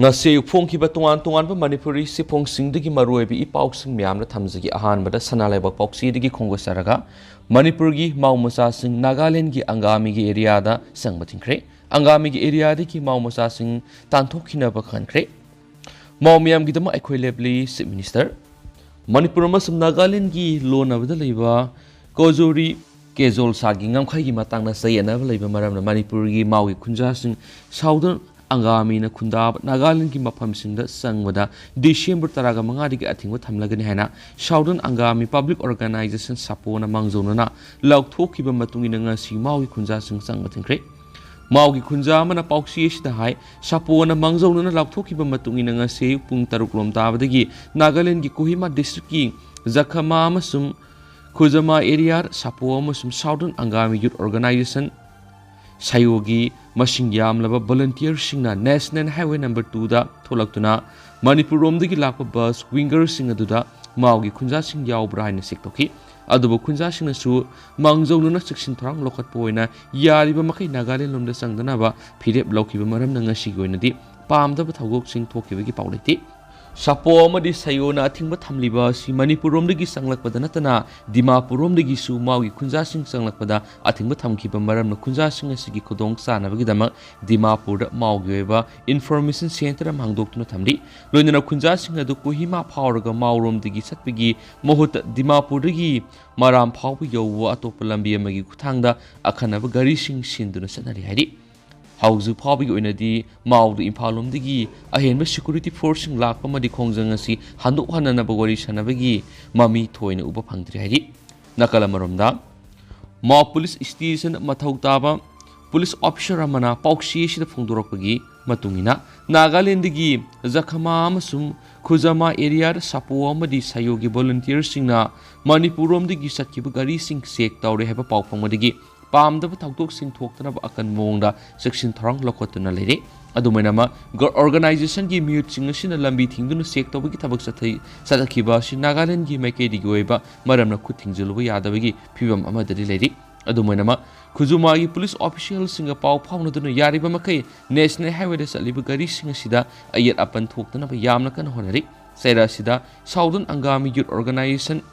ngase phong ba Manipuri sipong singdagi maruebi ipausing miyamna thamjagi ahanbada sanalaibak pauksi khongo saraga Manipur gi maumusa sing Nagaland gi angami gi area da sangbatingkre angami gi area ki maumusa sing tanthokina ba khankre maumiyam gi dama akhoi lebli chief minister Manipur masum Nagaland gi lonabada leiba kozori kezol sagi ngamkhai gi matangna sayana leiba maramna Manipur gi mawi khunja sing southern angami na khundab Nagaland ki mafam singda sangwada December taraga mangadi ki athingwa thamlagani haina southern angami public organization sapona mangjona laukthok ki matungina ngasi mawi khunja sing sangbathingkre mawi khunja mana pauksi sida hai sapona mangjona laukthok ki matungina ngasi pung taruk lom tabadagi Nagaland ki Kohima district ki Zakhama amasum Khuzama area sapo amasum southern angami youth organization Sayogi masing yamlaba volunteer singna National Highway number 2 da tholaktuna Manipur romdagi lakpa bus winger sing aduda maugi khunja sing yaubra haina sektoki adubu khunja singna su mangjongna section thrang lokat poina yariba makai Nagaland lomda sangdana ba phirep laukiba maram na ngasi goinadi pamdaba thawgok sing thokibagi pauleti Sapo amadi sayona athingba thamliba si Manipur romdagi sanglakpada natana Dimapur romdagi su mawi khunja sing sanglakpada athingba thamkiba maramna khunja sing asigi khodong sanabagi dama Dimapur da maugi oiba information center am hangdoktuna thamri loinana khunja sing adu Kohima phawraga mauromdagi satpigi mohut Dimapur dagi maram phawbu yowo atop lambi amagi khuthangda akhanaba gari sing sinduna sanari hairi Hauzu Pabig Unadi, Maudu Impalumdigi, Ahenba Security Force in Lakpamadi Kongzangasi, Handu Hananabawari Sanabagi, Mami Toyna Uba Pangdri, Nakalamarumda, Ma Police Station Matautaba, Police Officer Ramana, Pauxi the Fundurokagi, Matungina, Nagalendigi, Zakama Masum, Kuzama area, Sapuamadi Sayogi volunteer singna, Manipurum the Gisakibagari sing sek Tauri have a pau Pamadigi. Pamdaba thautok sing thoktanaba akan mongda section thrang lokotuna lere adumainama organization gi mute sing sina lambi thingduna sek tobagi thabak sathai sadakhiba si Nagaland gi maike digoiba maramna khuthingjuluba yadabagi phibam amadari lere adumainama khuzuma gi police official singa pau phaunaduna yariba makai national highway da saliba gari sing sida ayat apan thoktanaba yamna kan honari saira sida southern angami youth organization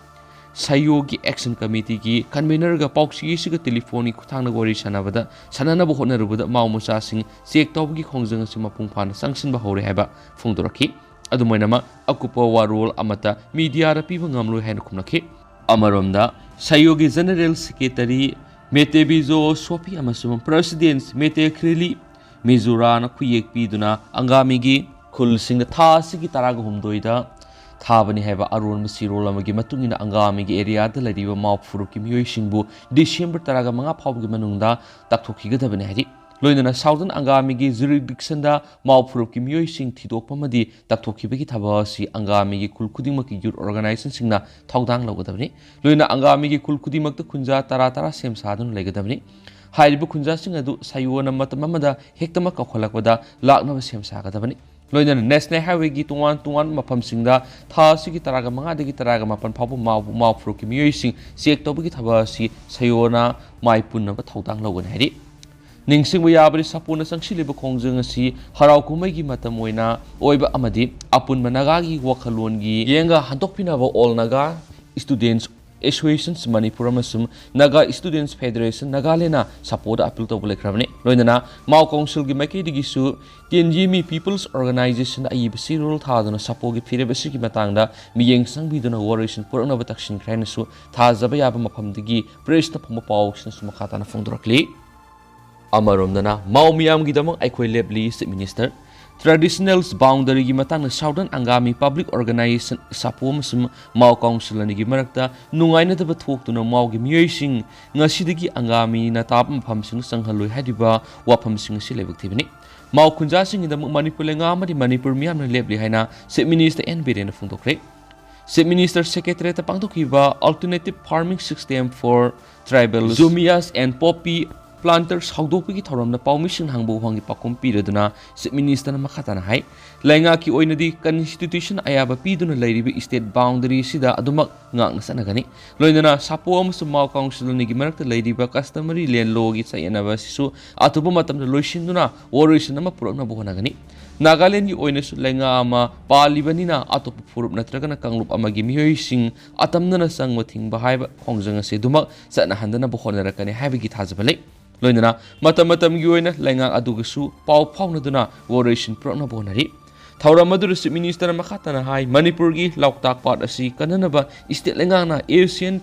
Sayogi Action Committee ki convener ga pauksi siga telephone kuthangna gori sanabada sanana bo honarubada maumusa sing sek tawgi khongjang sima pungphana sangsin ba hore haba phungdoraki adumainama akupa warol amata media ra piba ngamlu haina khumnakhi amaromda Sayogi General Secretary Metebizo Sophie amasum President Mipainakhre Mizurana khuyek piduna angami gi khul sing tha sigi taraga humdoida Thabani have Arun Masirol Amagi Matungina Angami area the lady of Mouth Furuki Muyishimbu, December Taragamanga Pogmanunda, Taktoki Gatabanari, Loina Southern Angami Jurisdictionda, Mouth Furuki Muyishing Tito Pamadi, Taktoki Begitabasi, Angami Kulkudimaki Youth Organization Singna, Togdang Logadabni, Loina Angami Kulkudimak the Kunja Taratara Sem Sadun Legadabni. Haibu Kunja Singadu, Sayona Matamamada, Hectamaka Holakada, Lakna Sem Sagadabani. Loina National Highway gi tuan mapam singda tha sigi taraga manga degi taraga mapan phabu mau fruki miyoi sing sek tobugi thaba si sayona mai punna ba thaudang logon hari ningsing bu yabri sapuna sangsileba khongjang asi harau kumai gi matam oina oiba amadi apun managa gi wakhalon gi yenga handokpina ba all naga students Associations Manipur amasum Naga Students Federation Nagalena support appeal to Bulekramne Loinana Mau Council gi Maki digisu TNGMI People's Organization IBC rule Thadana support gi Firebasi ki matangda miyeng sangbiduna warration purna batakshin krainasu thazaba yaba mafam digi presta phoma pawsna sumakhatana phongdorakli amaromdana Mau miyam gi damang aikhoi lebli Chief Minister Traditionals boundary gi matang Southern Angami Public Organization Sapom sum Mau Council ani gi marakta nungaina da bathok Mau gi miyoi ngasidagi Angami na tapam pham sing sanghaloi hadiba wafam sing silebak thibani Mau khunja sing da Manipur lenga amadi Manipur miyam na lebli haina Chief Minister NB na phungdokre Chief Minister Secretary ta pangthokiba Alternative Farming System for Tribal Zumias and Poppy planters hawdokpagi thoramna pawmising hangbo hangi pakom piraduna Chief Minister na makhatana hai lainga ki oinadi constitution ayaba piduna lairibi state boundary sida adumak ngakna sanagani loinana sapo amasum Mau Council ni gi marakta lairiba customary land law gi sayanaba sisu atuba matamna loisinduna warration ama purakna bohanagani Nagaland की ओइनसु लेंगा अमा पालिबनिना अतोप फुरुप नत्रगना कंगलुप अमगी मिहोइसिंग अतमनना संग थिंगबा हाइबा खोंजंग असे दुमक सना हंदना बखोनरकने हाइबगी थाजबले लोइनना मतम की ओइना लेंगा अदुगसु पाव फाउनदुना वोरेशन प्रोना बोनरी थौरम Adoor chief minister मखातना high Manipur की लौकताक पाट असी कननबा स्टेट लेंगाना एशियन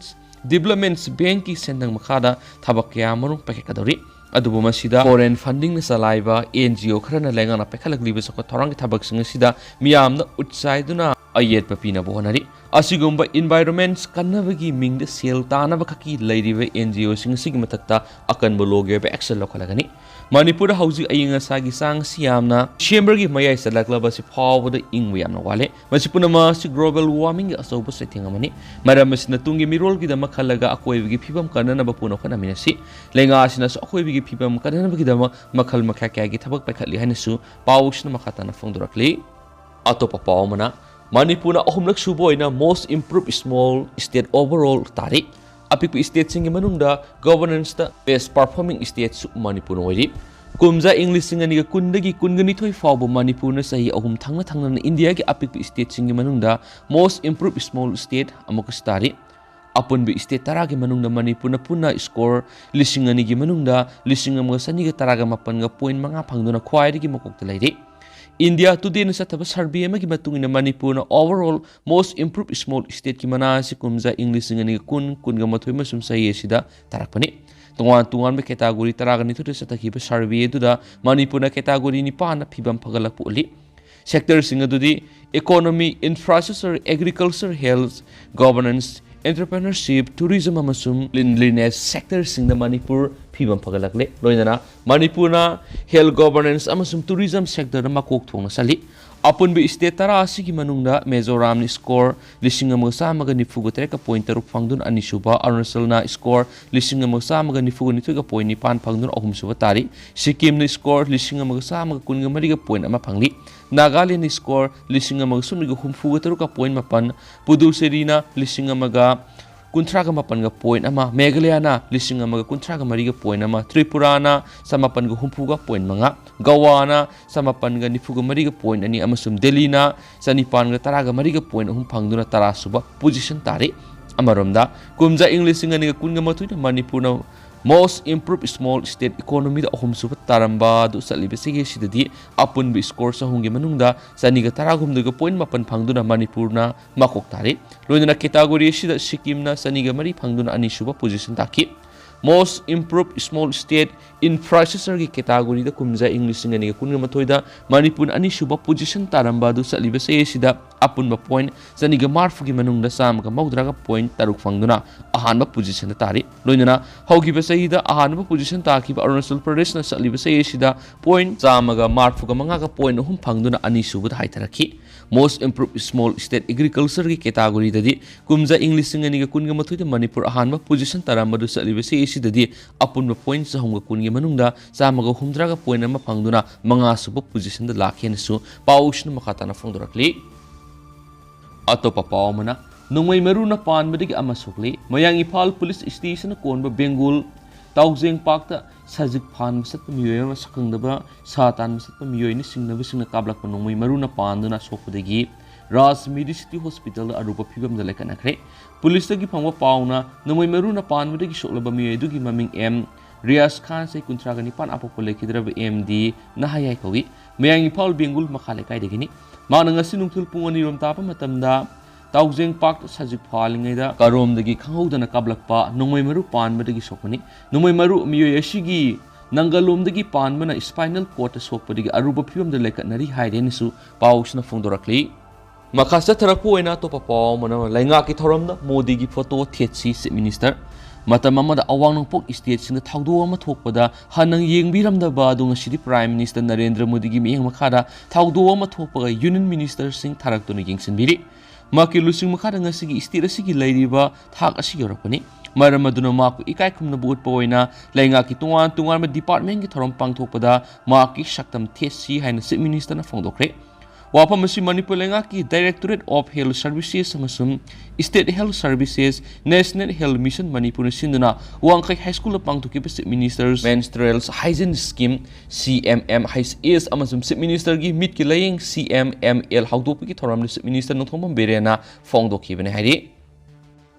डेवलपमेंट्स बैंक की सेंदंग मखादा थबक कया मरुंग पैकेकदौरी अदुबो मसिदा फॉरेन फंडिंग न चलाइबा एनजीओ खरना लेंगाना पैखलगलिबा सको थौरंग थबक सिंगसिदा मियामना उत्साइदुना अयेत पपीना बोहनरी असिगुम्बा इन्वायरमेंट्स कन्नबगी मिंग सेल तानबा खकी लैरिबा एनजीओ सिंगसिगी मथक्ता अकनबो लोगेबा एक्शन लखलगनी मणिपुर हौजी अयिंग सागी सांग सियामना डिसेंबर की मयाई सलकलबा सि फावबदा इंग यामना वाले मसि पुनमा सि ग्लोबल वार्मिंग असौब सेथिंग अमनी मरम मसिना तुंगी मिरोल की दम खलगा अकोइबगी फिबम कननबा पुनो खनमिनसि लेंगा असिना अकोइबगी फिबम कननबगी दम मखल मखा क्यागी थबक पैखली हाइनसु पाउसना मखाताना फोंदरकली अतोपा पावमना मणिपुर अहुमलक सुबोइना most improve small state overall तारीख अपिक स्टेट सिंग मनुंगदा गवर्नेंस दा बेस्ट परफॉर्मिंग स्टेट सु मणिपुर ओइरि कुमजा इंग्लिश सिंगनी कुंदगी कुनगनिथोय फावब मणिपुर न सही अहुम थांगना थांगना इंडिया की अपिक स्टेट सिंग मनुंगदा मोस्ट इम्प्रूव स्मॉल स्टेट अमुक स्टारी अपुनबी स्टेट तरा के मनुंगदा मणिपुर न पुना स्कोर लिसिंगनी की मनुंगदा लिसिंग अमुक सनी के तरा का मपन का पॉइंट मंगा फंगदुना ख्वाइदगी मकोकता लैरि इंडिया टुडे न सतब सर्वे अमगी मतुंगिना Manipur overall most improve small state की मना से कुमजा इंग्लिश सिंगनी कुनगा मथोय मसुम सही सिदा तरकपनी तोंगान कैटागोरी तरागनिथुद सतखिब सर्वे दुदा मणिपुर कैटागोरी निपान फिबम फगलपुली सेक्टर सिंगदुदी economy infrastructure agriculture health governance entrepreneurship tourism अमसुम क्लीनलीनेस सेक्टर सिंग मणिपुर फिबम फगलकले लोइनना मणिपुरना हेल्थ गवर्नेंस अमसुम टूरिज्म सेक्टर मकोक थोंग सली अपुनबी स्टेट तरा असिगी मनुंगदा मिजोराम स्कोर लिसिंग अमग सामग निफुग तेरक पॉइंट तरुक फंगदुन अनिसुबा अरुणाचलना स्कोर लिसिंग अमग सामग निफुग निथुग पॉइंट निपान फंगदुन अहुमसुबा तारी सिक्किम स्कोर लिसिंग अमग सामग कुनग मरिग पॉइंट अमा फंगली नागालैंड स्कोर लिसिंग अमग सुमिग हुमफुग तरुक पॉइंट मपन पुदुचेरीना लिसिंग अमग कुंथ्राग मपन पॉइंट अमा मेघालयना लिसिंग अमग कुंथ्राग मरिग पॉइंट अमा त्रिपुराना समपन हुमफुग पॉइंट मंगा गोवाना समपन निफुग मरिग पॉइंट अनि अमसुम दिल्लीना चनिपान तराग मरिग पॉइंट अहुम फंगदुना तरा सुबा पोजीशन तारी अमरोमदा कुमजा इंग्लिश सिंगनी कुनग मथुना Manipur most improve small state economy अहुम सुब तारंबा दु सलिबसिगे सिददी अपुनबी स्कोर सहूंगे मनुंगदा चनिग तरागुमदुग पॉइंट मपन फंगदुना मणिपुरना मकोक तारी लोइना कैटेगोरी सिदा सिक्किमना चनिग मरी फंगदुना अनिसुबा पोजीशन ताकी most improve small state infrastructure की कैटेगोरी द कुमजा इंग्लिश सिंगनी कुनग मथोइदा मणिपुर अनिसुबा पोजीशन तारंबा दु सलिबसे सिदा अपुनबा पॉइंट चनिग मार्फुगी मनुंगदा सामग मौद्रागा पॉइंट तरुक फंगदुना अहानबा पोजीशन तारी लोइना हौगिबा सहीदा अहानबा पोजीशन ताकिबा अरुणाचल प्रदेश न सलिबसे सिदा पॉइंट चामगा मार्फुगा मंगागा पॉइंट अहुम फंगदुना अनिसुबा हाइतरखी most improve small state agriculture की कैटेगोरी ददी कुमजा इंग्लिश सिंगनी कुनग मथुइदा मणिपुर अहानबा पोजीशन तारंबा सलिबसे सिददी अपुनबा पॉइंट सहूंगा कुनगे मनुंगदा चामगा हुमद्रागा पॉइंट अमा फंगदुना मंगासुबा पोजीशन द लाखेनसु पाउशन मखाताना फोंदरकली अतोपा पावमना नोंमै मरुना पानबदगी अमा सुकली मयांग इफाल पुलिस स्टेशन कोनबा बेंगुल ताउजेंग पाकता सजिक फान सत्प मियोय अमा सकंगदबा सातान सत्प मियोयनि सिंगनबसिंगना काबलकपा नोंमै मरुना पानदुना सोकपदगी राज मेडिसिटी हॉस्पिटल अरुपा फिबम लेखनाखरे पुलिस की फंग पावना नोंमै मरुना पानबदगी सोकलबा मियोयदुगी ममिंग एम रियाज खान से कुंथ्रागा निपान अपोप लेखिद्रब एम डी नहायाय कवि मयांग इफाल बेंगुल मखाले कायदगिनी माना ngasi nungthul pung ani rom tapa matamda taujeng park sajik phalingaida karomdagi khanghodana kablakpa nongmai maru panbadagi sokani nongmai maru miyoy asigi nangalomdagi panbana spinal cord sokpadagi aruba phibamda lekatnari hairenisu pausna phongdorakli makasa tharakpo oina topa paw mana lainga ki thoramda modi gi photo thetsi chief minister matam amada awang nongpok state sing thaudo ama thokpada hanang yengbiramdaba adung sidi prime minister narendra modi gi miyang makhada thaudo ama thokpaga union minister sing tharaktuna yengsinbiri maki lusing makhada ngasigi state asigi lairiba thak asigi yorakpani maram aduna maku ikai khumna buut poina lainga ki tungan ma department ki thoram pangthokpada maki saktam thesi haina chief minister na phongdokre Wafam asi Manipur lengaki Directorate of Health Services amasung State Health Services National Health Mission Manipur sinduna Wangkai High School pangtuki Chief Minister's Menstrual Hygiene Scheme CMM is amasung Chief Minister gi mit ki laying CMML hawdopi ki thoram Chief Minister Nongthakta Berena fongdoki bene hairi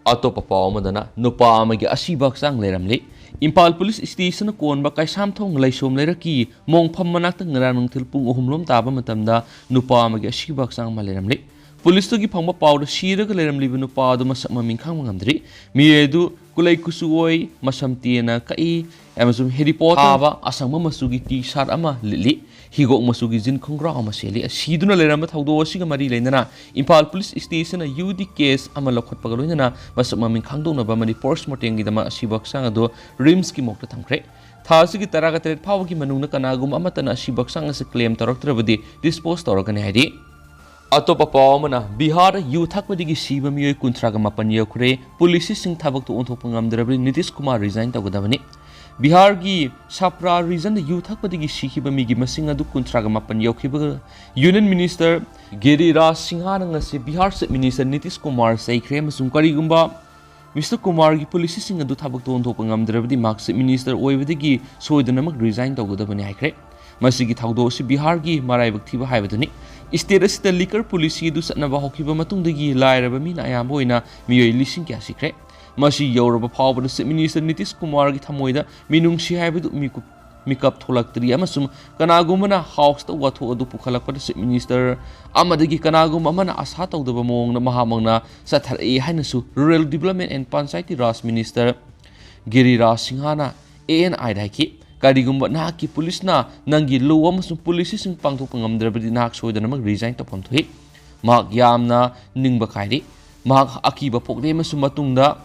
Atopa pawamadana nupa amagi asibak sang leramli Impal Police Station kon ba kai samthong laisom leraki mongpham manakta ngarang thilpung ohumlom taba matamda nupa amagi asibak sang maleramli Police to gi phangba pawda shiraga leramli nupa du masak mamingkhang mangamdri miedu kulai kusuoi masamtiena kai amazum heripot aba asangma masugi t-shirt ama lili higok masugi jin khongra ama seli asiduna leramba thawdo asiga mari leinana Impal Police Station a UD case ama lokhot pagaloina masak mamingkhang dona ba mani force morting gi dama asibak sang ado rims ki mokta thamkre thasi gi taraga teret phaw gi manungna kanagum amatana asibak sang ase claim taraktrabadi dispose toragane haidi Atopa pawamana Bihar Yuthakpadigi Siba Miyoi Kuntraga Mapan Yengnakhre Police sing thabak to onthokpa ngamdrabri Nitish Kumar resign tawgadabani Bihar gi Sapra region Yuthakpadigi sikiba migi masing adu kuntraga mapan yokhiba Union Minister Giriraj Singha ngasi Bihar Chief Minister Nitish Kumar saikre amasung karigumba Mr. Kumar gi police sing adu thabak to onthokpa ngamdrabdi mak Chief Minister oibadigi soidanamak resign tawgadabani haikre masigi thawdo si Bihar gi maraibak thiba haibaduni State asida liquor policy du satnaba hokiba matungdagi lairaba mina ayamba oina miyoi lising kya sikre masi yoraba phawbada Chief Minister Nitish Kumar gi thamoida minungsi haibadu mikap tholaktri amasum kanagumana house ta watho adu pukhalakpada Chief Minister amadagi kanagum amana asa tawdaba mongna mahamangna sathari hainasu Rural Development and Panchayati Raj Minister Giriraj Singhana ANI daiki Karigumba nahaki police na nangi lo amasung police sing pangthokpa ngamdrabadi nahak soidanamak resign tawpham thoi mak yamna ningba khairi mak akiba pokle amasung matungda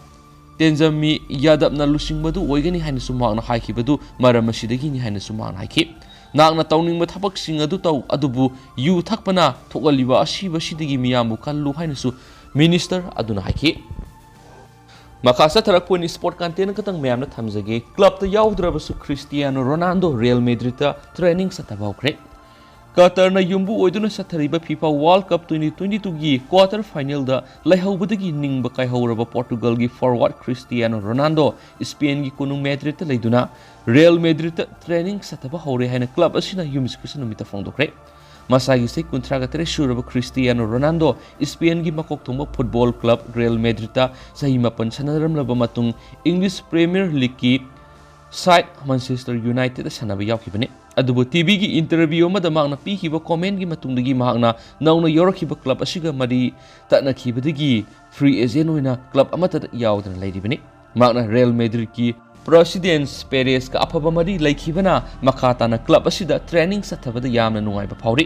tenjami yadapna lusingbadu oigani hainasu makna haikibadu maram asidagi ni hainasu makna haiki nakna tawningba thabak sing adu taw adubu yu thakpana thokaliba asiba sidagi miyambu kallu hainasu minister aduna haiki Makasa tarakpon sport content katang miyamna thamjage club ta yaudраbasu Cristiano Ronaldo Real Madrid ta training satabawkre Qatar na yumbu oiduna sathariba FIFA World Cup 2022 gi quarter final da laihawbadagi ningba kai hawraba Portugal gi forward Cristiano Ronaldo Spain gi kunung Madrid ta leiduna Real Madrid ta training sataba hawre haina club asina yumskusa numita fongdokre Masagi se kuntraga tere shuraba Cristiano Ronaldo Spain gi makok thongba football club Real Madrid ta sahi mapan sanaram laba matung English Premier League ki side Manchester United sanaba yaukibane adubu TV gi interview ma da makna pihiba comment gi matungdagi mahakna nauna yorakhiba club asiga mari tatna khibadagi free agent oina club amata yaudana leiribane makna Real Madrid ki President Perez ka afaba mari laikhibana makhatana club asida training sathabada yamna nungaiba phawri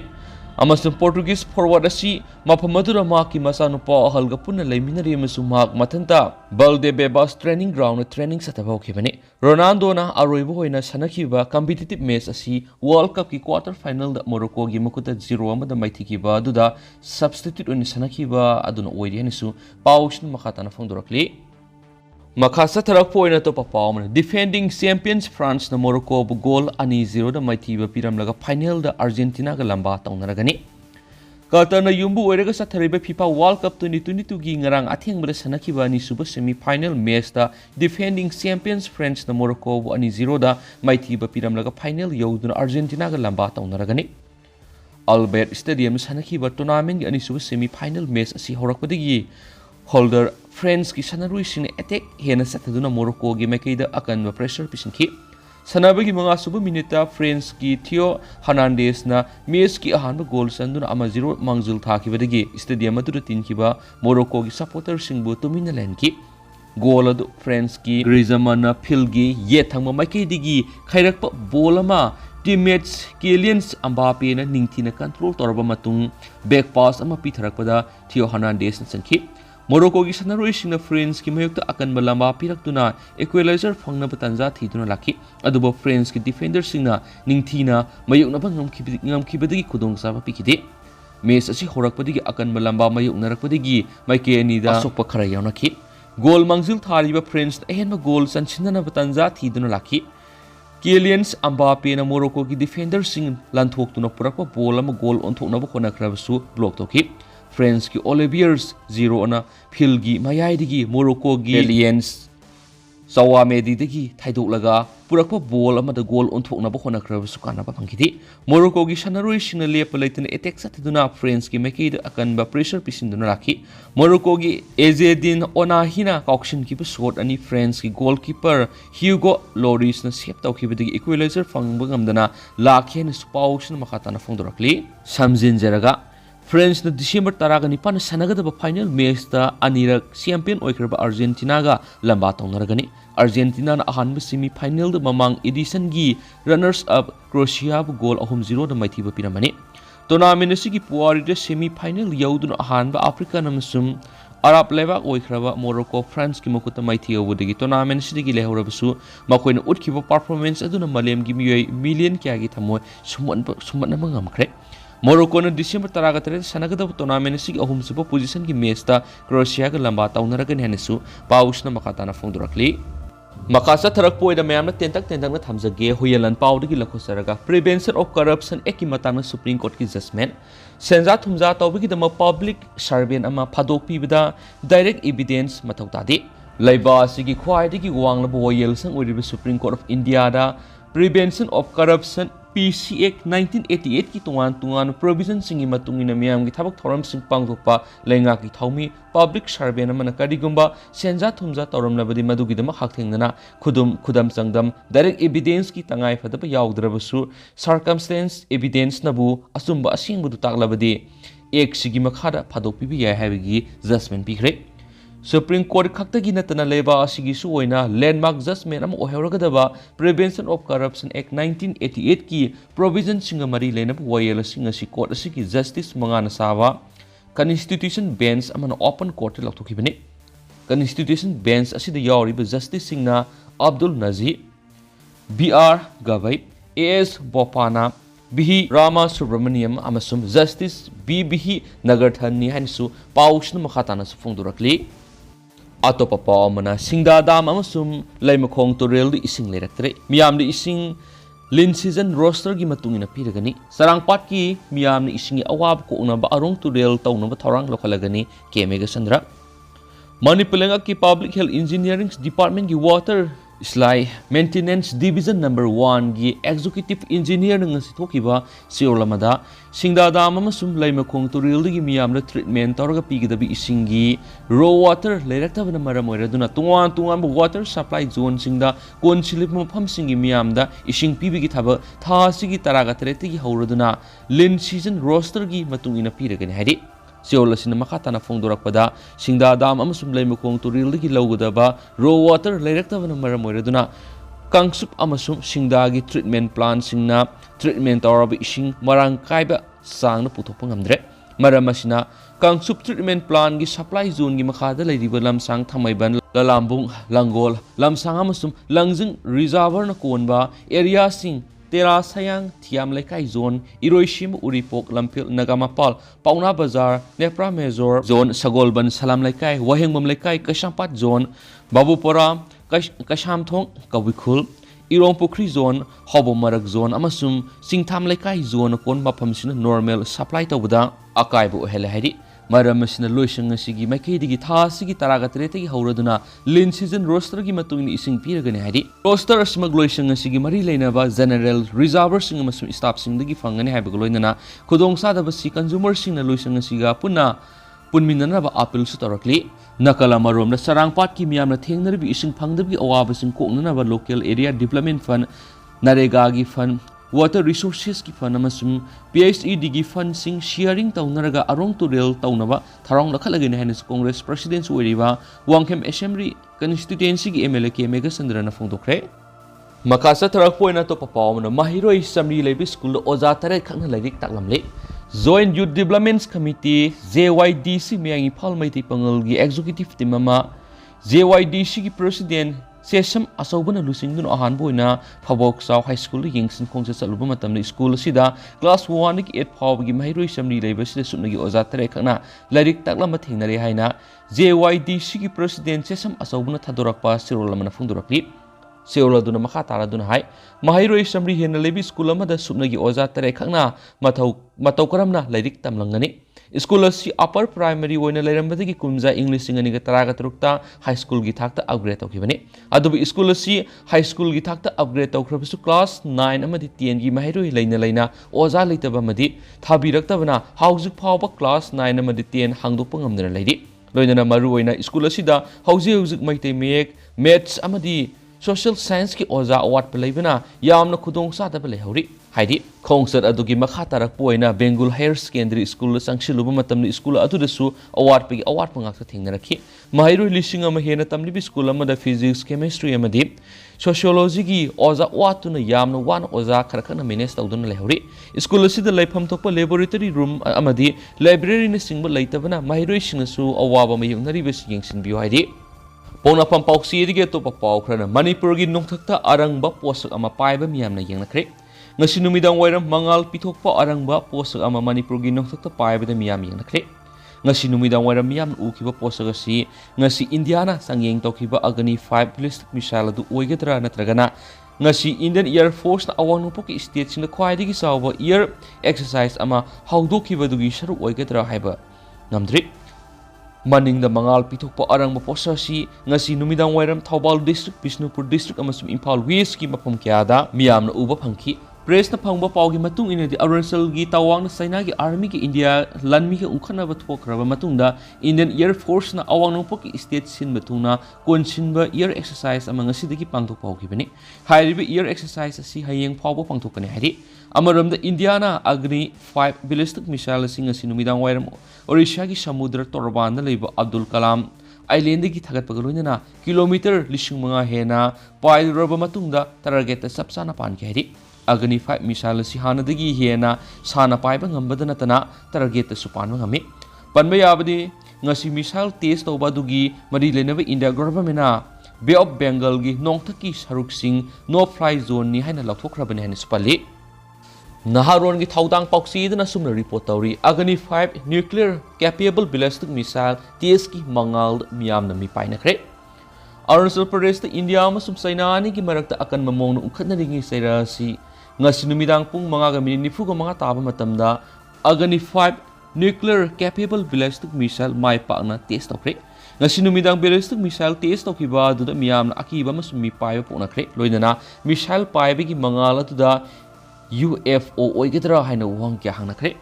amasung Portuguese forward asi mapamadura maki masanupa ahalga punna leiminari amasung mak mathanta Valdebebas training ground training sathabawkhibani Ronaldo na aroiba hoina sanakhiba competitive match asi World Cup ki quarter final da Morocco gi makuta 0 amada maithikiba aduda substitute oni sanakhiba aduna oiri hanisu paushin makhatana phangdorakli Makasa tarakpo ina to papawman defending champions France na Morocco bu goal ani 0 da maithiba piramlaga final da Argentina ga lamba tawnaragani Qatar na yumbu oiraga sathariba FIFA World Cup 2022 gi ngarang athengbada sanakhiba ani suba semi final match da defending champions France na Morocco bu ani 0 da maithiba piramlaga final yoduna Argentina ga lamba tawnaragani Albert Stadium sanakhiba tournament gi ani suba semi final match asi horakpadagi holder France ki sanarui sing attack hena sathaduna Morocco gi makeida akanba pressure pisinki sanabagi manga suba minute France ki Theo Hernandez na match ki ahanba goal sanduna ama 0 mangjul thakibadagi stadium adu tinkiba Morocco gi supporter singbu tumina lenki goal adu France ki Griezmann na philgi ye thangma makeidigi khairakpa ball ama teammates Kylian Mbappe na ningthina control torba matung back pass ama pitharakpada Theo Hernandez na sanki Morocco gi sanaroi singna France ki mayokta akan balamba piraktuna equalizer phangna batanja thiduna laki aduba France ki defender singna ningthina mayokna bangam khibadagi khudong saba pikide match asi horakpadagi akan balamba mayokna rakpadagi maikeni da sokpa khara yawnaki goal mangjil thariba France ehenma goal sanchindana batanja thiduna laki Kylian Mbappe na Morocco ki defender sing lanthoktu na purakpa ball ama goal onthoknaba khonakrabasu block toki. France ki Oliviers 0 na phil gi mayai digi Morocco gi Aliens Sawa Medi digi thaidok laga purakpa ball ama da goal onthoknaba khonakrabasu kanaba phangkiti. Morocco gi sanaroi singna lepa leitena attack satiduna France ki maikei da akanba pressure pisinduna rakhi. Morocco gi Ezedin Onahina kaukshin ki shot ani France ki goalkeeper Hugo Lloris na save tawkhibadagi equalizer fangba ngamdana lakhen spaushna makhatana phangdorakli. Samjin jaraga France na December 19 sanagadaba final match ta anirak champion oikraba Argentina ga lamba tawnaragani. Argentina na ahanba semi final da mamang edition gi runners up Croatia bu goal 3-0 da maithiba piramani. Tournament asigi puari da semi final yauduna ahanba Africa namasum Arab leba oikraba Morocco France ki makuta maithiya wudagi tournament sidigi lehurabasu makoina utkiba performance aduna malem gi miyoi million kya gi thamoy suman na mangamkhre. Morocco na December 13 sanagadaba tournament asigi ahum suba position gi match ta Croatia ga lamba tawnaragani hanisu pausna makatana phongdorakli. Makasa tharak poida mayamna tentak na thamjage huyalan pawdagi lakhosaraga prevention of corruption eki matangna Supreme Court ki judgment senja thumja tawbigi dama public servant ama phadok pibada direct evidence mathau tadi laiba asigi khwaidagi wangna boyel sang oriba Supreme Court of India da prevention of corruption PC Act 1988 ki tungan provision singi matungina miyam gi thabak thoram sing pangthokpa lenga ki thaumi public servant amana karigumba senja thumja tawramlabadi madugi dama hakthengnana khudam changdam direct evidence ki tangai phadaba yaugdrabasu circumstance evidence nabu asumba asingbudu taklabadi ek sigi makhada phadok pibi yai habigi judgment pikre. Supreme Court Kaktagi Natana Leba Asigisu Oina, landmark judgment am Oherogadaba, Prevention of Corruption Act 1988 ki provision singamari lenap Wayela Singasi Court Asiki Justice Mangana Sava, Constitution Bench amana open court Laktukibini. Constitution Bench Asida Yauri Justice Singna Abdul Nazi, BR Gavai, AS Bopana, Bihi Rama Subramaniam Amasum Justice BBhi Nagarthani Hansu, Paushna Makhatana Sufungdurakli. Atopa pa mana singda dam amasum laimakong torel di ising leraktre miyam di ising lin season roster gi matungina piragani sarangpat ki miyam ni ising awab ko una ba arong torel tawna ba thorang lokalagani kemega sandra Manipur ki public health engineering department gi water Slai Maintenance Division number 1 gi Executive Engineer ng sithokiba Siolamada Singdada amasum laimakong turil gi miyamna treatment tawraga pigidabi isingi raw water leirakta na maramoiraduna tungan water supply zone singda konsilip mafam singi miyamda ising pibigi thaba tha sigi taraga tereti gi hauraduna lin season roster gi matungina piragani haidi Siolasina makatana phongdorakpada singda dam amasum laimakong turil gi lawgadaba raw water leirakta na maramoiraduna kangsup amasum singdagi treatment plant singna treatment tawrabi ising marang kaiba sangna puthokpa ngamdre maramasina kangsup treatment plant gi supply zone gi makhada leiriba lamsang thamaiban lalambung langol lamsang amasum langjing reservoir na konba area sing Tera Sayang Thiam Lekai Zone Iroishim Uripok Lampil Nagamapal Pauna Bazar Nepra Mezor Zone Sagolban Salam Lekai Wahengbam Lekai Kashampat Zone Babupora Kashamthong Kawikul Irong Pukri Zone Hobomarak Zone Amasum Singtham Lekai Zone kon maphamsina normal supply tawda akaibu hele hari Maramasina Loishang Sigi Maki Digi Tha Sigi Taraga Treti Hauraduna Lin season roster gi matungin ising piragani hari roster asmag Loishang Sigi Mari Lainaba General Reservoir sing amasum staff sing digi fangani habagloinana Kudong Sadaba si consumer sing na Loishang Siga puna punminana ba appeal su tarakli nakala marom na sarangpat ki miyam na thengnarbi ising phangdabi awaba sing koknana ba local area development fund Narega gi fund Water Resources ki fund amasum PSED gi fund sing sharing tawnaraga arong turel tawnaba tharong lakhalagani hanis Congress President Weriba Wangkhem Assembly constituency gi MLA ke Mega Sandrana phongdokre Makasa tharak poina to papawna mahiroi samri lebi school oja tare khangna lairik taklamle Joint Youth Development Committee JYDC miyangi phalmaiti pangal gi executive team ama JYDC gi president Sesam asawbana lusingdun ahan boina Phabok Saw High School yingsin khongsa chaluba matamna school sida class 1 ki 8 phawgi mahiroi samri leiba sida sumnagi oja tare khakna lairik taklama thengnare haina JYDC ki president Sesam asawbana thadorakpa sirolamana phungdorakli सेओलदुना मखा तारादुना हाय महाइरोय summary हेन लेबी school अमदा सुपनगी ओजा तरे खंगना मतौ करमना lyric तमलंगनी school असी upper primary ओइना लेरंबदगी कुमजा English सिंगनी तरागा तरुक्ता हाई स्कूल की थाक्ता अपग्रेड तौखिबनी अदुबु स्कूल असी हाई स्कूल की थाक्ता अपग्रेड तौखरबसु क्लास 9 अमदी 10 की महिरोय लेना ओजा लेतबा मदी थाबिरक्तबना हाउजिक फावबा क्लास 9 अमदी 10 हांगदोकपा ngamdana लेरि लोइना मरु ओइना स्कूल असिदा हौजिक मैते मेक मैथ्स अमदी सोशल साइंस की ओजा अवाट लेबना यामना खुदोंग सादबा लेहौरी हाइदी खोंगसर अदुगी मखा तारक पोइना बेंगुल हायर सेकेंडरी स्कूल संगसिलुबा मतमनि स्कूल अदुदसु अवाट पंगाक थेंगनरखि महिरु लिसिंग अमा हेना तमलिबि स्कूल अमदा फिजिक्स केमिस्ट्री अमदी सोशियोलॉजी की ओजा वातुना यामना वान ओजा खरखना मैनेज तौदुना लेहौरी स्कूल असिदा लेफम थोकपा लेबोरेटरी रूम अमदी लाइब्रेरी ने सिंगबा लेतबना महिरु सिंगसु अवाबा मयुंगनरिबसि येंसिनबियो हाइदी पौनाफम पाउक्सी तो पाउखरना मणिपुर की नोंथक्ता अरंगबा पोसक अमा पाइबा मियामना येंगनाखरे ngasi numidang wairam mangal pithokpa arangba posak ama Manipur gi nongthakta paibada miyam yengnakre ngasi numidang wairam miyam ukiba posak asi ngasi Indiana sangyeng tokhiba agani 5 ballistic missile adu oigadra natragana ngasi Indian Air Force na awang nupok state sing khwaidagi sawba air exercise ama hawdokhiba dugi sharu oigadra haiba ngamdri Maning da mangal pithokpa arangba posak asi ngasi numidang wairam Thoubal district Bishnupur district amasum Imphal West ki mafam kyada miyamna uba phangki press न फंगबा पाउगी मतुंग इनदि अरुणाचल की तवांग सेना की army की India लनमी के उखनब थोखरब मतुंगदा इंडियन एयर फोर्स न अवांग नोपो की स्टेट सिन मतुंगना कोनसिनबा एयर एक्सरसाइज अमंग सिदगी पांगथोक पाउगिबनि हाइरिबि एयर एक्सरसाइज असि हयेंग फावबो पांगथोकनि हाइरि अमरमदा इंडियाना अग्नि 5 बैलिस्टिक मिसाइल सिंग असि नुमिदांग वाइरम ओडिशा की समुद्र तोरबान लेब अब्दुल कलाम आइलैंड की थगतपग लोइनना किलोमीटर 5,000 हेना पाइरब मतुंगदा टारगेट सबसाना पानके हाइरि अग्नि 5 मिसाइल से हानदगी हेना साना पाइबा ngambada natana target su panwa ngami panba yabadi ngasi missile test तौबा दुगी मरी लेनबा इंडिया गवर्नमेंट ना बे ऑफ बेंगल की नोंगथकी सरुक सिंह नो फ्लाई जोन नि हाइना लौथोखरबने हाइना स्पल्ली नहारोन की थौदांग पाउक्सीदना सुमना रिपोर्ट तौरी Agni 5 nuclear capable ballistic missile test की मंगाल मियामना मिपाइनाखरे अरुणाचल प्रदेश इंडिया अमसुम चाइना की मरक्ता अकन ममोंग उखदनरिंगी सैरासी ngasi numidang pung 5:45 ताबा मतमदा Agni 5 nuclear capable ballistic missile माइ पाकना टेस्ट तौखरे ngasi numidang ballistic missile test तौखिबा दुदा मियामना अकीबा अमसुम मि पाइबा पोनाखरे लोइनना मिसाइल पाइबगी मंगाल अदुदा UFO ओइगदरा हाइना वहंग क्या हांगनाखरे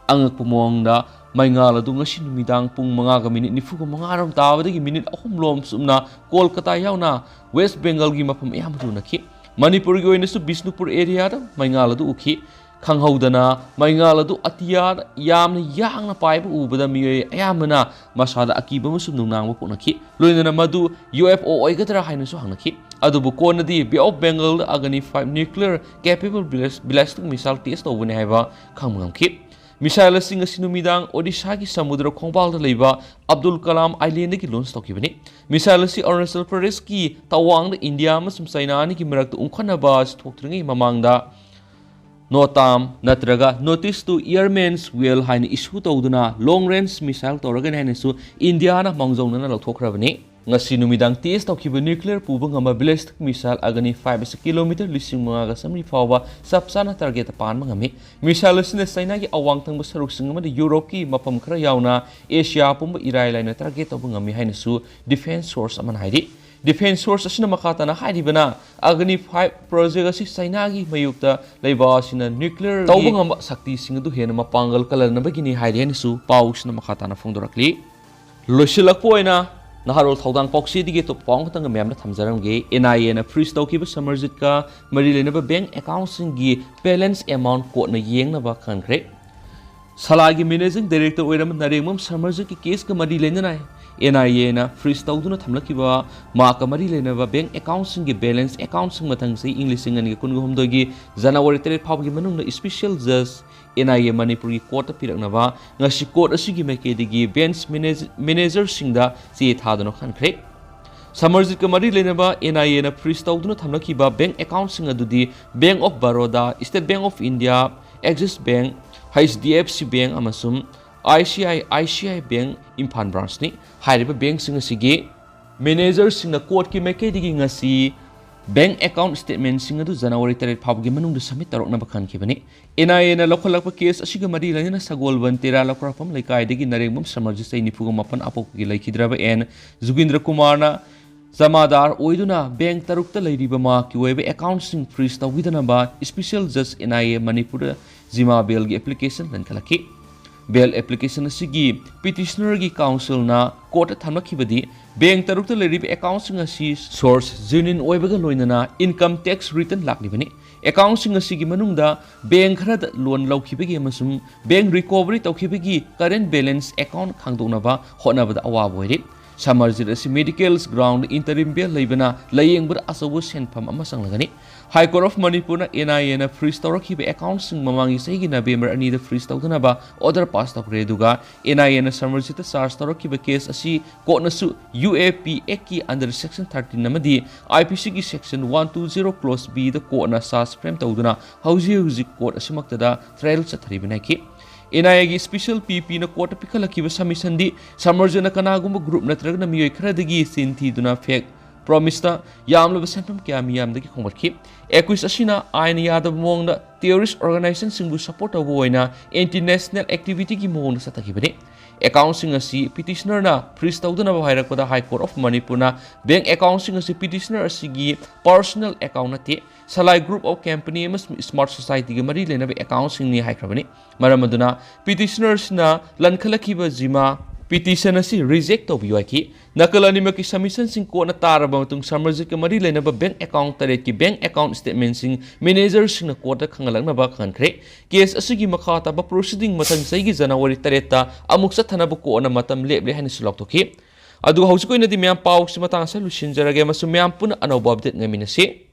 अंगक मोंगदा Mei-ngal adu ngasi numidang pung 5:45 rom tabadagi minute 3 lom sumna Kolkata yauna West Bengal gi mafam yamdu nakhi Manipur gi oinasu Bishnupur area da Mei-ngal adu ukhi khanghaudana Mei-ngal adu atiya yamna yangna paiba ubada miye ayamna masada akiba musum nunangba ponakhi loinana madu UFO oigadra hainasu hangnakhi adubu konadi Bay of Bengal agani 5 nuclear capable ballistic missile test tawbane haiba khangmamkhi missile सिनुमिदांग ओडिशा की समुद्र खोंपाल लेबा Abdul Kalam island की launch तौखिबनी missile Arunachal Pradesh की Tawang India अमसुम China की मरक्ता उंखनबा थोक्त्रिंगी ममांगदा नोटाम नत्रगा नोटिस टू एयरमेन्स वेल हाइन इशू तौदुना लॉन्ग रेंज मिसाइल तौरगन हाइनसु इंडियाना मांगजौनना लौथोखरबनी ngasi numidang tes taukiba nuclear puba ngama ballistic missile agani 5 kilometer 5,000 samri fawba sapsana target pan mangami missile sine China ki awang thangba saruk singma de Europe ki mapam khara yauna Asia pumba irai laina target tawba ngami hainasu defense source aman haidi defense source asina makata na haidi bana agani 5 project asi China ki mayukta leiba asina nuclear tawba ngama sakti singu hena mapangal kalar na bagini haidi hainasu pausna makata na phongdorakli losilakpoina Naharol Thaudang Poxy dige to pong tang memna thamjaramge NIA na freeze tawkiba samarjit ka mari lenaba bank account singi balance amount ko na yengna ba khankhre salagi managing director oiram naremam samarjit ki case ka mari lenna NIA na freeze tawduna thamlakiba ma ka mari lenaba bank account singi balance account sing mathang sei english singan gi kun gom dogi January 3 phawgi manung na special judge NIA Manipur की court पिरकनबा ngasi court असुगी मेकेदिगी bench manager सिंगदा चे थादनो खनख्रे समर्जित कमरी लेनबा NIA ना फ्रीज तौदुना थमलखिबा बैंक अकाउंट सिंग अदुदी bank of Baroda state bank of India Axis bank HDFC bank अमसुम ICICI बैंक इम्फाल ब्रांच नि हाइरिबा बैंक सिंग सिगे मैनेजर सिंग कोर्ट की मेकेदिगी ngasi bank account statement sing adu January 3 phawgi manungda submit tarokna bakhan khibani NIA na lokhalakpa case asiga mari lanina sagolban tera lakrapam laikai degi narengmam samarji sai nifuga mapan apoki laikhidraba en Jugindra Kumar na Zamadar oiduna bank tarukta lairiba ma ki webe account sing freeze tawidana ba special judge NIA Manipur Zima bail gi application lan khalaki bail application asigi petitioner gi council na court thamakibadi bank tarukta lairiba account sing asi source genuine oibaga loinana income tax return laklibani account sing asigi manungda bank kharada loan laukibagi amasum bank recovery tawkibagi current balance account khangdonaba honabada awaboiri Samarjit asi medicals ground interim bail laibana layengbar asawu senpham ama sanglagani High Court of Manipur na NIA na freeze tawrakhiba account sing mamangi saigi November 2 da freeze tawdana order pass tawkre duga NIA na Samarjit charge tawrakhiba case asi court na su UAP Act ki under section 13 namadi IPC ki section 120 clause B da court na charge frame tawduna hauji court asimakta da trial chatharibana ki NIA gi special PP na court pikhalakhiba submission di Samarjana kanagumba group natragna miyoi khradagi sinthi duna fake promise ta yamlaba senpam kya miyam dagi khongbarki equis asina aina yadab mongda terrorist organization singbu support tawbo oina international activity gi mongda satakibani account sing asi petitioner na freeze tawduna ba hairakpada High Court of Manipur na bank account sing asi petitioner asigi personal account ate Salai group of company emas smart society gi mari lenaba account sing ni haikrabani maramaduna petitioners na lankhalakhiba jima petition asi reject tawbiwaki nakalani maki submission sing ko na taraba matung Samarjit ka mari lenaba bank account taret ki bank account statement sing manager sing na court khangalakna ba khankhre case asigi makhata ba proceeding mathang saigi January 3 ta amuk sathanaba ko na matam leble hani sulok toki adu hausi ko ina di miyam pauk si matang sa lusin jarage masu miyam puna anoba update ngaminasi